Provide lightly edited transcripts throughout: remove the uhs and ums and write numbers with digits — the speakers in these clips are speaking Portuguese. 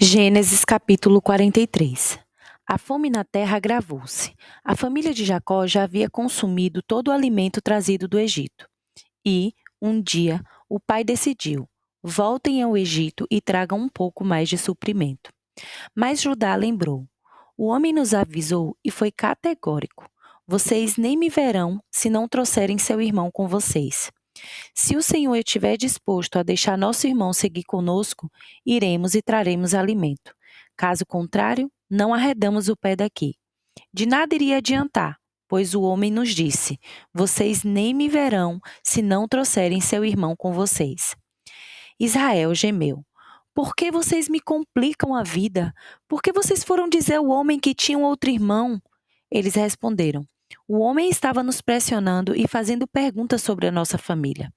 Gênesis capítulo 43. A fome na terra agravou-se. A família de Jacó já havia consumido todo o alimento trazido do Egito. E, um dia, o pai decidiu: voltem ao Egito e tragam um pouco mais de suprimento. Mas Judá lembrou: o homem nos avisou e foi categórico: vocês nem me verão se não trouxerem seu irmão com vocês. Se o Senhor estiver disposto a deixar nosso irmão seguir conosco, iremos e traremos alimento. Caso contrário, não arredamos o pé daqui. De nada iria adiantar, pois o homem nos disse: vocês nem me verão se não trouxerem seu irmão com vocês. Israel gemeu: por que vocês me complicam a vida? Por que vocês foram dizer ao homem que tinha um outro irmão? Eles responderam: o homem estava nos pressionando e fazendo perguntas sobre a nossa família.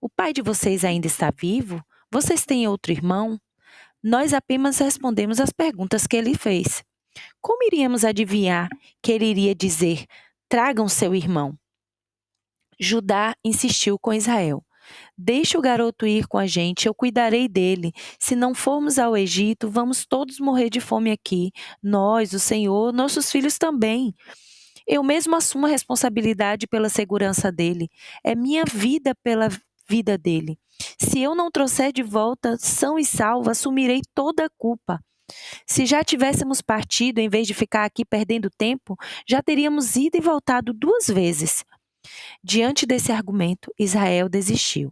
O pai de vocês ainda está vivo? Vocês têm outro irmão? Nós apenas respondemos às perguntas que ele fez. Como iríamos adivinhar que ele iria dizer: tragam seu irmão? Judá insistiu com Israel: deixe o garoto ir com a gente, eu cuidarei dele. Se não formos ao Egito, vamos todos morrer de fome aqui. Nós, o Senhor, nossos filhos também. Eu mesmo assumo a responsabilidade pela segurança dele. É minha vida pela vida dele. Se eu não trouxer de volta são e salvo, assumirei toda a culpa. Se já tivéssemos partido, em vez de ficar aqui perdendo tempo, já teríamos ido e voltado 2 vezes. Diante desse argumento, Israel desistiu.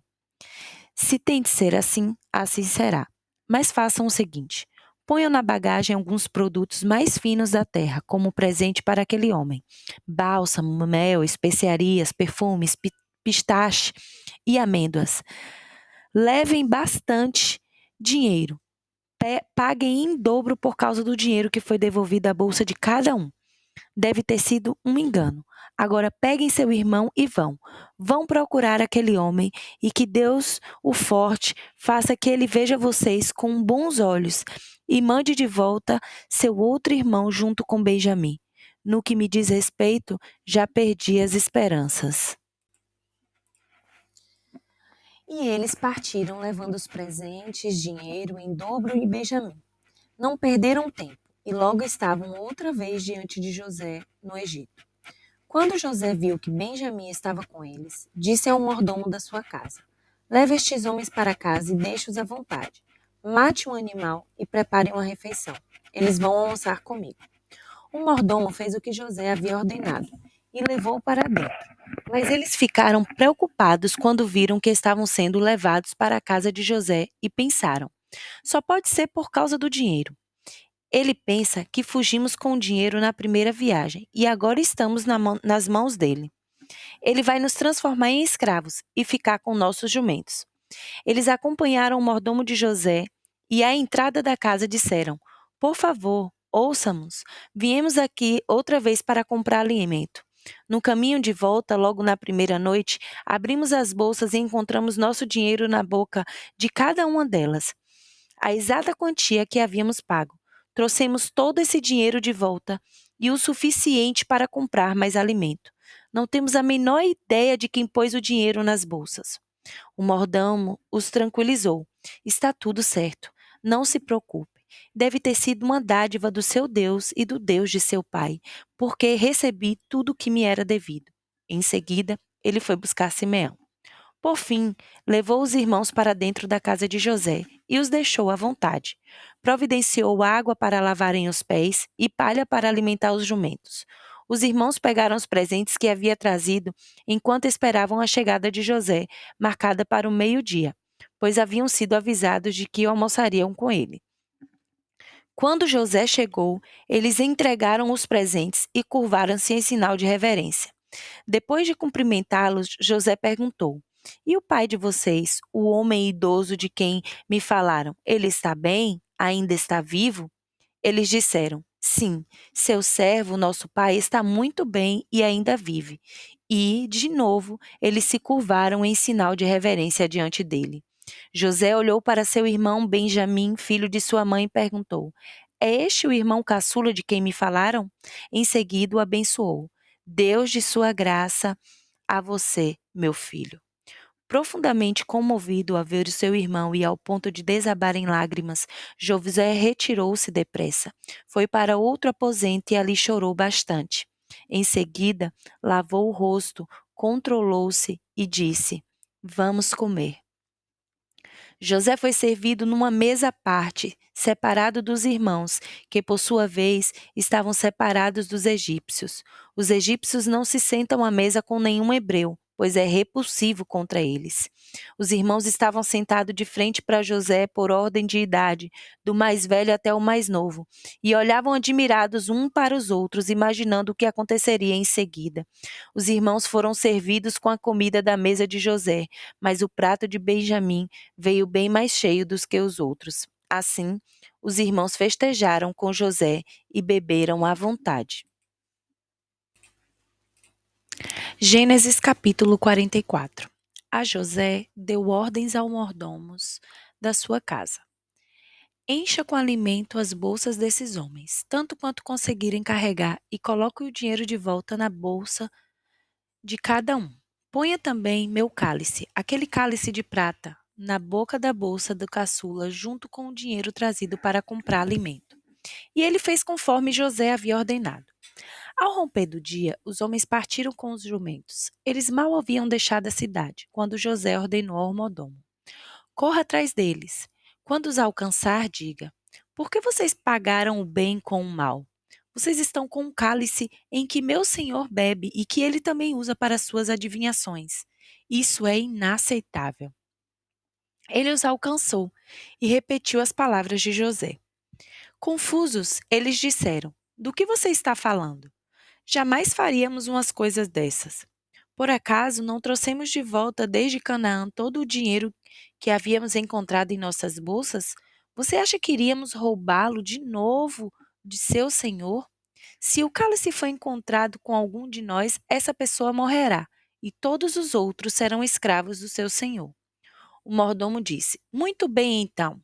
Se tem de ser assim, assim será. Mas façam o seguinte: ponham na bagagem alguns produtos mais finos da terra, como presente para aquele homem: bálsamo, mel, especiarias, perfumes, pistache e amêndoas. Levem bastante dinheiro. Paguem em dobro por causa do dinheiro que foi devolvido à bolsa de cada um. Deve ter sido um engano. Agora peguem seu irmão e vão. Vão procurar aquele homem e que Deus, o forte, faça que ele veja vocês com bons olhos e mande de volta seu outro irmão junto com Benjamim. No que me diz respeito, já perdi as esperanças. E eles partiram levando os presentes, dinheiro em dobro e Benjamim. Não perderam tempo e logo estavam outra vez diante de José no Egito. Quando José viu que Benjamim estava com eles, disse ao mordomo da sua casa: leve estes homens para casa e deixe-os à vontade. Mate um animal e prepare uma refeição. Eles vão almoçar comigo. O mordomo fez o que José havia ordenado e levou para dentro. Mas eles ficaram preocupados quando viram que estavam sendo levados para a casa de José e pensaram: só pode ser por causa do dinheiro. Ele pensa que fugimos com o dinheiro na primeira viagem e agora estamos nas mãos dele. Ele vai nos transformar em escravos e ficar com nossos jumentos. Eles acompanharam o mordomo de José e à entrada da casa disseram: por favor, ouça-nos. Viemos aqui outra vez para comprar alimento. No caminho de volta, logo na primeira noite, abrimos as bolsas e encontramos nosso dinheiro na boca de cada uma delas, a exata quantia que havíamos pago. Trouxemos todo esse dinheiro de volta e o suficiente para comprar mais alimento. Não temos a menor ideia de quem pôs o dinheiro nas bolsas. O mordomo os tranquilizou. Está tudo certo. Não se preocupe. Deve ter sido uma dádiva do seu Deus e do Deus de seu pai, porque recebi tudo o que me era devido. Em seguida, ele foi buscar Simeão. Por fim, levou os irmãos para dentro da casa de José e os deixou à vontade. Providenciou água para lavarem os pés e palha para alimentar os jumentos. Os irmãos pegaram os presentes que havia trazido enquanto esperavam a chegada de José, marcada para o meio-dia, pois haviam sido avisados de que almoçariam com ele. Quando José chegou, eles entregaram os presentes e curvaram-se em sinal de reverência. Depois de cumprimentá-los, José perguntou: e o pai de vocês, o homem idoso de quem me falaram, ele está bem? Ainda está vivo? Eles disseram: sim, seu servo, nosso pai, está muito bem e ainda vive. E, de novo, eles se curvaram em sinal de reverência diante dele. José olhou para seu irmão Benjamim, filho de sua mãe, e perguntou: é este o irmão caçula de quem me falaram? Em seguida o abençoou: Deus de sua graça a você, meu filho. Profundamente comovido ao ver o seu irmão e ao ponto de desabar em lágrimas, José retirou-se depressa. Foi para outro aposento e ali chorou bastante. Em seguida, lavou o rosto, controlou-se e disse: Vamos comer. José foi servido numa mesa à parte, separado dos irmãos, que por sua vez estavam separados dos egípcios. Os egípcios não se sentam à mesa com nenhum hebreu, pois é repulsivo contra eles. Os irmãos estavam sentados de frente para José por ordem de idade, do mais velho até o mais novo, e olhavam admirados um para os outros, imaginando o que aconteceria em seguida. Os irmãos foram servidos com a comida da mesa de José, mas o prato de Benjamim veio bem mais cheio dos que os outros. Assim, os irmãos festejaram com José e beberam à vontade. Gênesis capítulo 44. A José deu ordens aos mordomos da sua casa: Encha com alimento as bolsas desses homens, tanto quanto conseguirem carregar, e coloque o dinheiro de volta na bolsa de cada um. Ponha também meu cálice, aquele cálice de prata, na boca da bolsa do caçula, junto com o dinheiro trazido para comprar alimento. E ele fez conforme José havia ordenado. Ao romper do dia, os homens partiram com os jumentos. Eles mal haviam deixado a cidade, quando José ordenou ao mordomo: Corra atrás deles. Quando os alcançar, diga: Por que vocês pagaram o bem com o mal? Vocês estão com um cálice em que meu senhor bebe e que ele também usa para suas adivinhações. Isso é inaceitável. Ele os alcançou e repetiu as palavras de José. Confusos, eles disseram: Do que você está falando? Jamais faríamos umas coisas dessas. Por acaso não trouxemos de volta desde Canaã todo o dinheiro que havíamos encontrado em nossas bolsas? Você acha que iríamos roubá-lo de novo de seu senhor? Se o cálice foi encontrado com algum de nós, essa pessoa morrerá, e todos os outros serão escravos do seu senhor. O mordomo disse: Muito bem, então,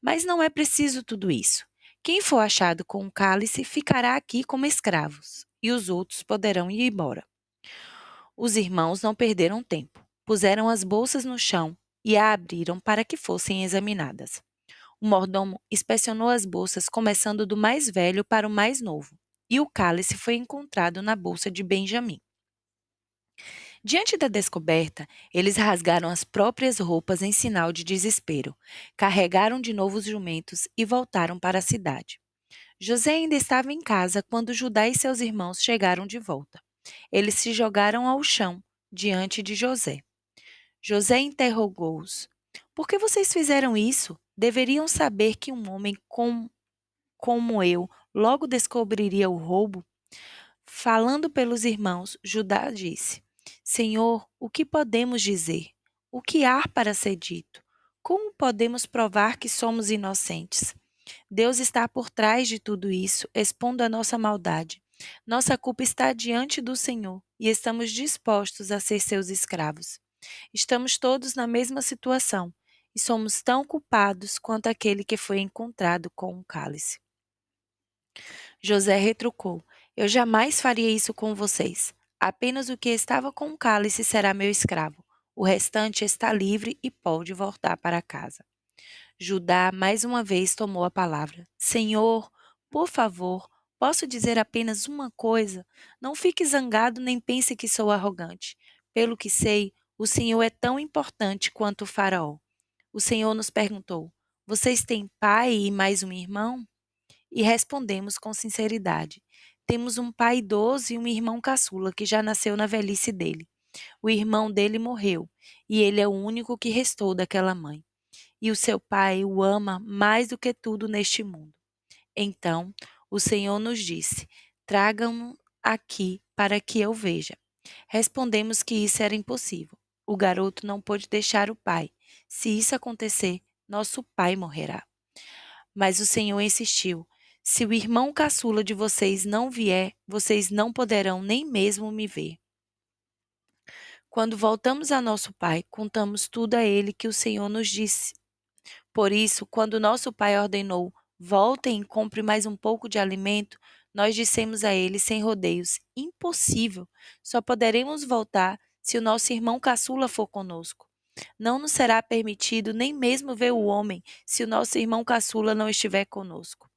mas não é preciso tudo isso. Quem for achado com o cálice ficará aqui como escravos, e os outros poderão ir embora. Os irmãos não perderam tempo. Puseram as bolsas no chão e a abriram para que fossem examinadas. O mordomo inspecionou as bolsas, começando do mais velho para o mais novo, e o cálice foi encontrado na bolsa de Benjamim. Diante da descoberta, eles rasgaram as próprias roupas em sinal de desespero, carregaram de novo os jumentos e voltaram para a cidade. José ainda estava em casa quando Judá e seus irmãos chegaram de volta. Eles se jogaram ao chão diante de José. José interrogou-os: Por que vocês fizeram isso? Deveriam saber que um homem como eu logo descobriria o roubo. Falando pelos irmãos, Judá disse: Senhor, o que podemos dizer? O que há para ser dito? Como podemos provar que somos inocentes? Deus está por trás de tudo isso, expondo a nossa maldade. Nossa culpa está diante do Senhor e estamos dispostos a ser seus escravos. Estamos todos na mesma situação e somos tão culpados quanto aquele que foi encontrado com um cálice. José retrucou: Eu jamais faria isso com vocês. Apenas o que estava com o cálice será meu escravo. O restante está livre e pode voltar para casa. Judá mais uma vez tomou a palavra. Senhor, por favor, posso dizer apenas uma coisa? Não fique zangado nem pense que sou arrogante. Pelo que sei, o Senhor é tão importante quanto o faraó. O Senhor nos perguntou: Vocês têm pai e mais um irmão? E respondemos com sinceridade: Temos um pai idoso e um irmão caçula que já nasceu na velhice dele. O irmão dele morreu, e ele é o único que restou daquela mãe. E o seu pai o ama mais do que tudo neste mundo. Então o Senhor nos disse: Tragam-no aqui para que eu veja. Respondemos que isso era impossível. O garoto não pôde deixar o pai. Se isso acontecer, nosso pai morrerá. Mas o Senhor insistiu: Se o irmão caçula de vocês não vier, vocês não poderão nem mesmo me ver. Quando voltamos a nosso pai, contamos tudo a ele que o Senhor nos disse. Por isso, quando nosso pai ordenou: Voltem e compre mais um pouco de alimento, nós dissemos a ele sem rodeios: Impossível! Só poderemos voltar se o nosso irmão caçula for conosco. Não nos será permitido nem mesmo ver o homem, se o nosso irmão caçula não estiver conosco.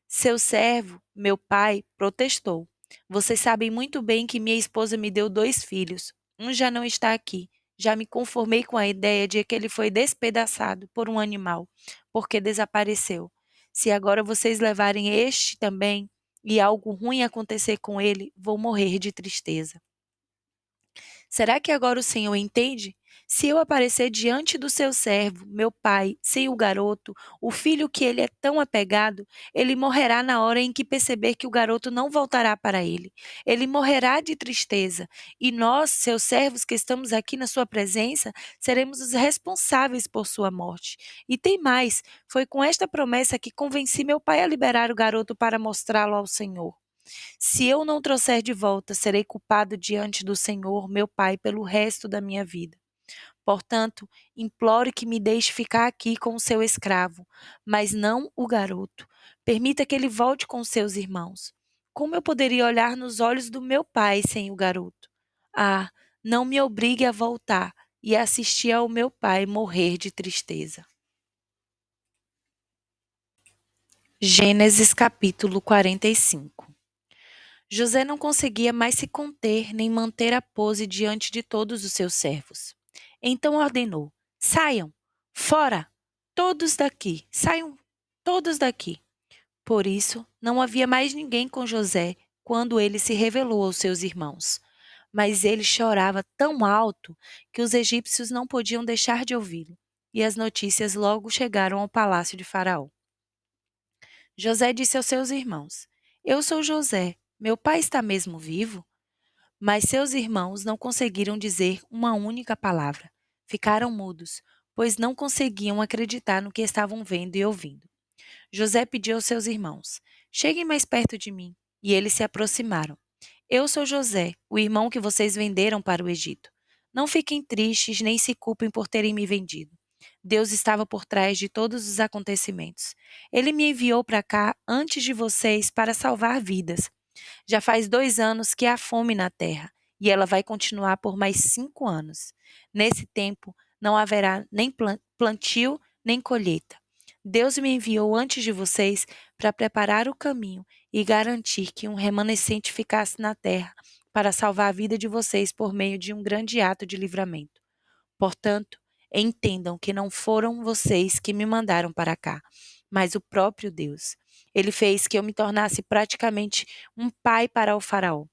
Seu servo, meu pai, protestou. Vocês sabem muito bem que minha esposa me deu 2 filhos. Um já não está aqui. Já me conformei com a ideia de que ele foi despedaçado por um animal, porque desapareceu. Se agora vocês levarem este também e algo ruim acontecer com ele, vou morrer de tristeza. Será que agora o Senhor entende? Se eu aparecer diante do seu servo, meu pai, sem o garoto, o filho que ele é tão apegado, ele morrerá na hora em que perceber que o garoto não voltará para ele. Ele morrerá de tristeza, e nós, seus servos que estamos aqui na sua presença, seremos os responsáveis por sua morte. E tem mais, foi com esta promessa que convenci meu pai a liberar o garoto para mostrá-lo ao Senhor. Se eu não trouxer de volta, serei culpado diante do Senhor, meu Pai, pelo resto da minha vida. Portanto, implore que me deixe ficar aqui com o seu escravo, mas não o garoto. Permita que ele volte com seus irmãos. Como eu poderia olhar nos olhos do meu pai sem o garoto? Ah, não me obrigue a voltar e assistir ao meu pai morrer de tristeza. Gênesis capítulo 45. José não conseguia mais se conter nem manter a pose diante de todos os seus servos. Então ordenou: Saiam, fora, todos daqui, saiam todos daqui. Por isso, não havia mais ninguém com José quando ele se revelou aos seus irmãos. Mas ele chorava tão alto que os egípcios não podiam deixar de ouvi-lo, e as notícias logo chegaram ao palácio de Faraó. José disse aos seus irmãos: Eu sou José, meu pai está mesmo vivo? Mas seus irmãos não conseguiram dizer uma única palavra. Ficaram mudos, pois não conseguiam acreditar no que estavam vendo e ouvindo. José pediu aos seus irmãos: Cheguem mais perto de mim. E eles se aproximaram. Eu sou José, o irmão que vocês venderam para o Egito. Não fiquem tristes nem se culpem por terem me vendido. Deus estava por trás de todos os acontecimentos. Ele me enviou para cá antes de vocês para salvar vidas. Já faz 2 anos que há fome na terra, e ela vai continuar por mais 5 anos. Nesse tempo, não haverá nem plantio, nem colheita. Deus me enviou antes de vocês para preparar o caminho e garantir que um remanescente ficasse na terra para salvar a vida de vocês por meio de um grande ato de livramento. Portanto, entendam que não foram vocês que me mandaram para cá, mas o próprio Deus. Ele fez que eu me tornasse praticamente um pai para o faraó.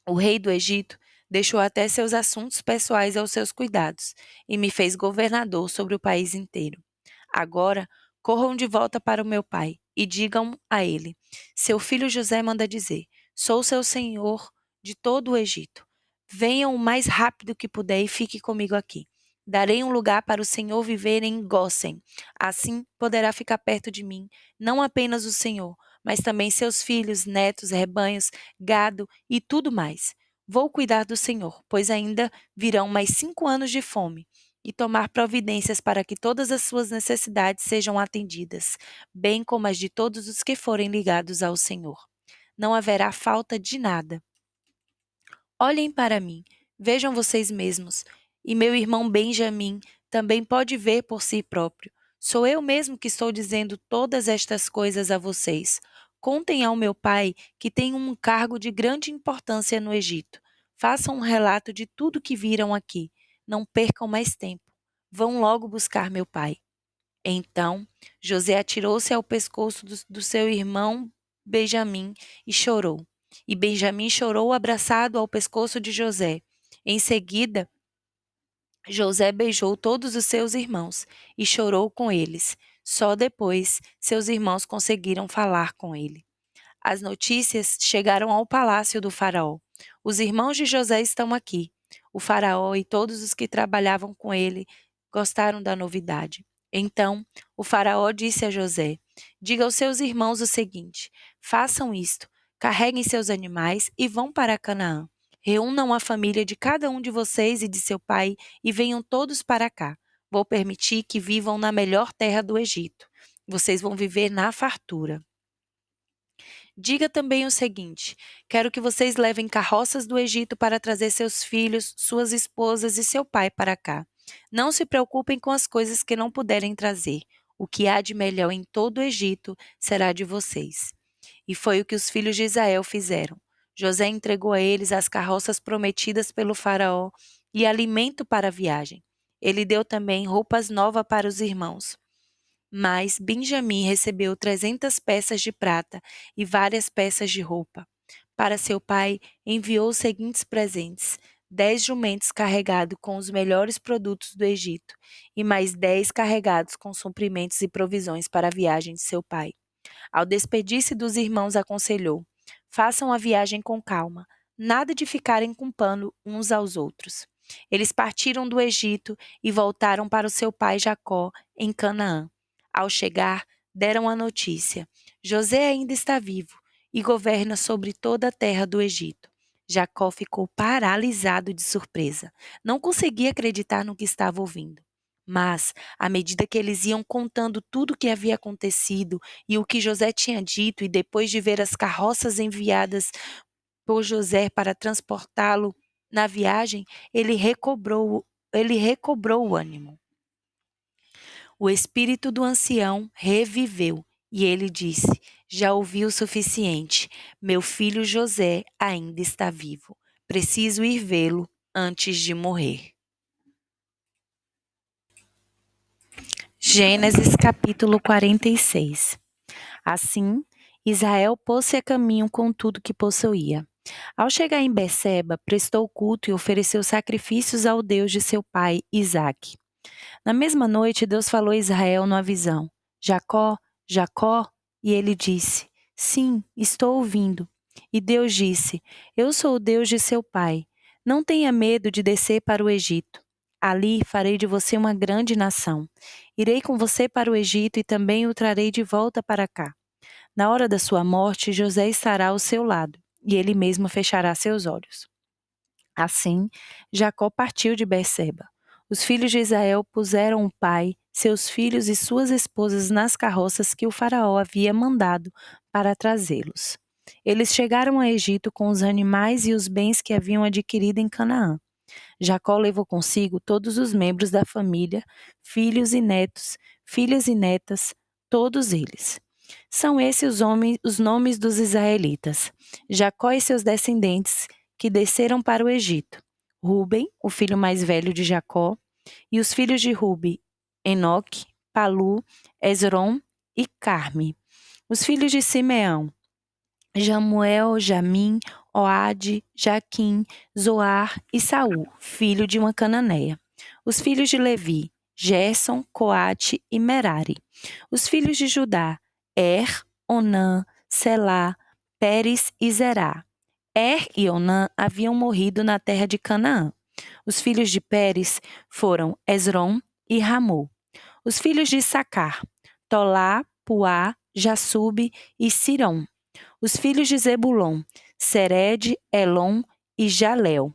O rei do Egito deixou até seus assuntos pessoais aos seus cuidados e me fez governador sobre o país inteiro. Agora, corram de volta para o meu pai e digam a ele: Seu filho José manda dizer: Sou seu senhor de todo o Egito. Venham o mais rápido que puder e fique comigo aqui. Darei um lugar para o Senhor viver em Gósen. Assim poderá ficar perto de mim, não apenas o Senhor, mas também seus filhos, netos, rebanhos, gado e tudo mais. Vou cuidar do Senhor, pois ainda virão mais 5 anos de fome, e tomar providências para que todas as suas necessidades sejam atendidas, bem como as de todos os que forem ligados ao Senhor. Não haverá falta de nada. Olhem para mim, vejam vocês mesmos, e meu irmão Benjamim também pode ver por si próprio. Sou eu mesmo que estou dizendo todas estas coisas a vocês. Contem ao meu pai que tem um cargo de grande importância no Egito. Façam um relato de tudo que viram aqui. Não percam mais tempo. Vão logo buscar meu pai. Então, José atirou-se ao pescoço do seu irmão Benjamim e chorou. E Benjamim chorou abraçado ao pescoço de José. Em seguida, José beijou todos os seus irmãos e chorou com eles. Só depois seus irmãos conseguiram falar com ele. As notícias chegaram ao palácio do faraó. Os irmãos de José estão aqui. O faraó e todos os que trabalhavam com ele gostaram da novidade. Então, o faraó disse a José: Diga aos seus irmãos o seguinte: façam isto, carreguem seus animais e vão para Canaã. Reúnam a família de cada um de vocês e de seu pai e venham todos para cá. Vou permitir que vivam na melhor terra do Egito. Vocês vão viver na fartura. Diga também o seguinte: quero que vocês levem carroças do Egito para trazer seus filhos, suas esposas e seu pai para cá. Não se preocupem com as coisas que não puderem trazer. O que há de melhor em todo o Egito será de vocês. E foi o que os filhos de Israel fizeram. José entregou a eles as carroças prometidas pelo faraó e alimento para a viagem. Ele deu também roupas novas para os irmãos. Mas Benjamim recebeu 300 peças de prata e várias peças de roupa. Para seu pai, enviou os seguintes presentes: 10 jumentos carregados com os melhores produtos do Egito, e mais 10 carregados com suprimentos e provisões para a viagem de seu pai. Ao despedir-se dos irmãos, aconselhou: façam a viagem com calma, nada de ficarem culpando uns aos outros. Eles partiram do Egito e voltaram para o seu pai Jacó, em Canaã. Ao chegar, deram a notícia: José ainda está vivo e governa sobre toda a terra do Egito. Jacó ficou paralisado de surpresa. Não conseguia acreditar no que estava ouvindo. Mas, à medida que eles iam contando tudo o que havia acontecido e o que José tinha dito, e depois de ver as carroças enviadas por José para transportá-lo na viagem, ele recobrou o ânimo. O espírito do ancião reviveu e ele disse: já ouvi o suficiente. Meu filho José ainda está vivo. Preciso ir vê-lo antes de morrer. Gênesis capítulo 46. Assim, Israel pôs-se a caminho com tudo que possuía. Ao chegar em Berseba, prestou culto e ofereceu sacrifícios ao Deus de seu pai, Isaque. Na mesma noite, Deus falou a Israel numa visão: Jacó, Jacó, e ele disse: sim, estou ouvindo. E Deus disse: eu sou o Deus de seu pai. Não tenha medo de descer para o Egito. Ali farei de você uma grande nação. Irei com você para o Egito e também o trarei de volta para cá. Na hora da sua morte, José estará ao seu lado, e ele mesmo fechará seus olhos. Assim, Jacó partiu de Berseba. Os filhos de Israel puseram o pai, seus filhos e suas esposas nas carroças que o faraó havia mandado para trazê-los. Eles chegaram a Egito com os animais e os bens que haviam adquirido em Canaã. Jacó levou consigo todos os membros da família, filhos e netos, filhas e netas, todos eles. São esses os nomes dos israelitas: Jacó e seus descendentes, que desceram para o Egito. Ruben, o filho mais velho de Jacó, e os filhos de Ruben: Enoque, Palu, Esrom e Carme. Os filhos de Simeão: Jamuel, Jamim, Oade, Jaquim, Zoar e Saul, filho de uma cananeia. Os filhos de Levi: Gerson, Coate e Merari. Os filhos de Judá: Onã, Selá, Pérez e Zerá. E Onã haviam morrido na terra de Canaã. Os filhos de Pérez foram Esrom e Ramô. Os filhos de Issacar: Tolá, Puá, Jassube e Sirão. Os filhos de Zebulon: Sered, Elon e Jalel.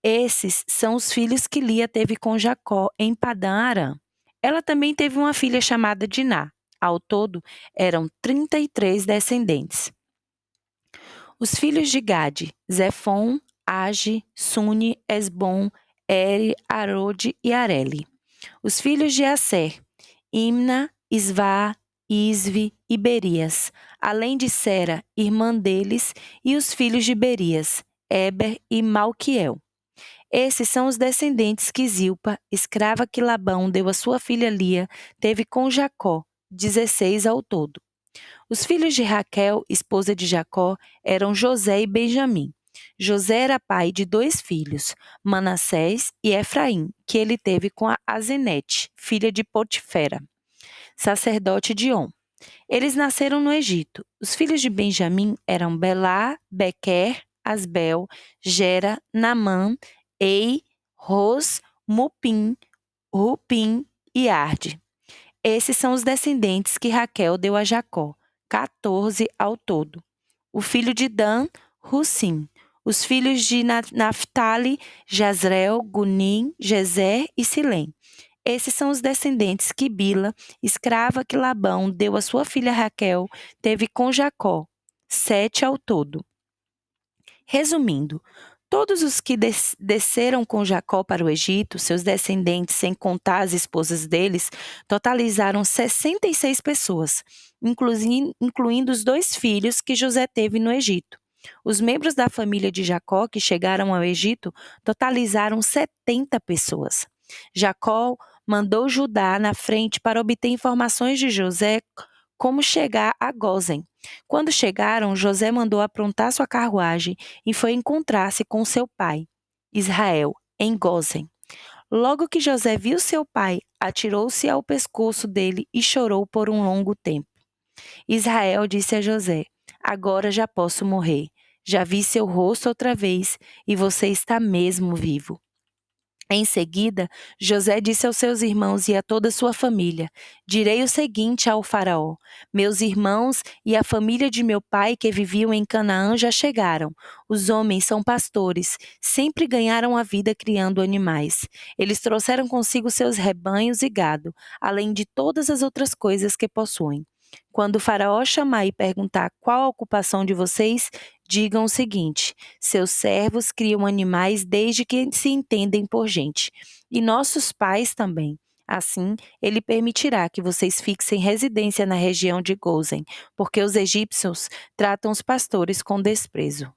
Esses são os filhos que Lia teve com Jacó em Padã-Arã. Ela também teve uma filha chamada Diná. Ao todo, eram 33 descendentes. Os filhos de Gade: Zefon, Age, Suni, Esbom, Ere, Arode e Areli. Os filhos de Asser: Imna, Isvá, Isvi e Berias, além de Sera, irmã deles, e os filhos de Berias, Eber e Malquiel. Esses são os descendentes que Zilpa, escrava que Labão deu à sua filha Lia, teve com Jacó, 16 ao todo. Os filhos de Raquel, esposa de Jacó, eram José e Benjamim. José era pai de 2 filhos, Manassés e Efraim, que ele teve com a Azenete, filha de Potifera, sacerdote de On. Eles nasceram no Egito. Os filhos de Benjamim eram Belá, Bequer, Asbel, Gera, Namã, Ei, Ros, Mupim, Rupim e Arde. Esses são os descendentes que Raquel deu a Jacó, 14 ao todo. O filho de Dan, Russim. Os filhos de Naphtali, Jazreel, Gunim, Jezer e Silém. Esses são os descendentes que Bila, escrava que Labão deu à sua filha Raquel, teve com Jacó, 7 ao todo. Resumindo, Todos os que desceram com Jacó para o Egito, seus descendentes, sem contar as esposas deles, totalizaram 66 pessoas, incluindo os 2 filhos que José teve no Egito. Os membros da família de Jacó que chegaram ao Egito totalizaram 70 pessoas. Jacó mandou Judá na frente para obter informações de José como chegar a Gósen. Quando chegaram, José mandou aprontar sua carruagem e foi encontrar-se com seu pai, Israel, em Gósen. Logo que José viu seu pai, atirou-se ao pescoço dele e chorou por um longo tempo. Israel disse a José: Agora já posso morrer. Já vi seu rosto outra vez e você está mesmo vivo. Em seguida, José disse aos seus irmãos e a toda a sua família: Direi o seguinte ao faraó: Meus irmãos e a família de meu pai que viviam em Canaã já chegaram. Os homens são pastores, sempre ganharam a vida criando animais. Eles trouxeram consigo seus rebanhos e gado, além de todas as outras coisas que possuem. Quando o faraó chamar e perguntar qual a ocupação de vocês, digam o seguinte: seus servos criam animais desde que se entendem por gente, e nossos pais também. Assim, ele permitirá que vocês fixem residência na região de Gósen, porque os egípcios tratam os pastores com desprezo.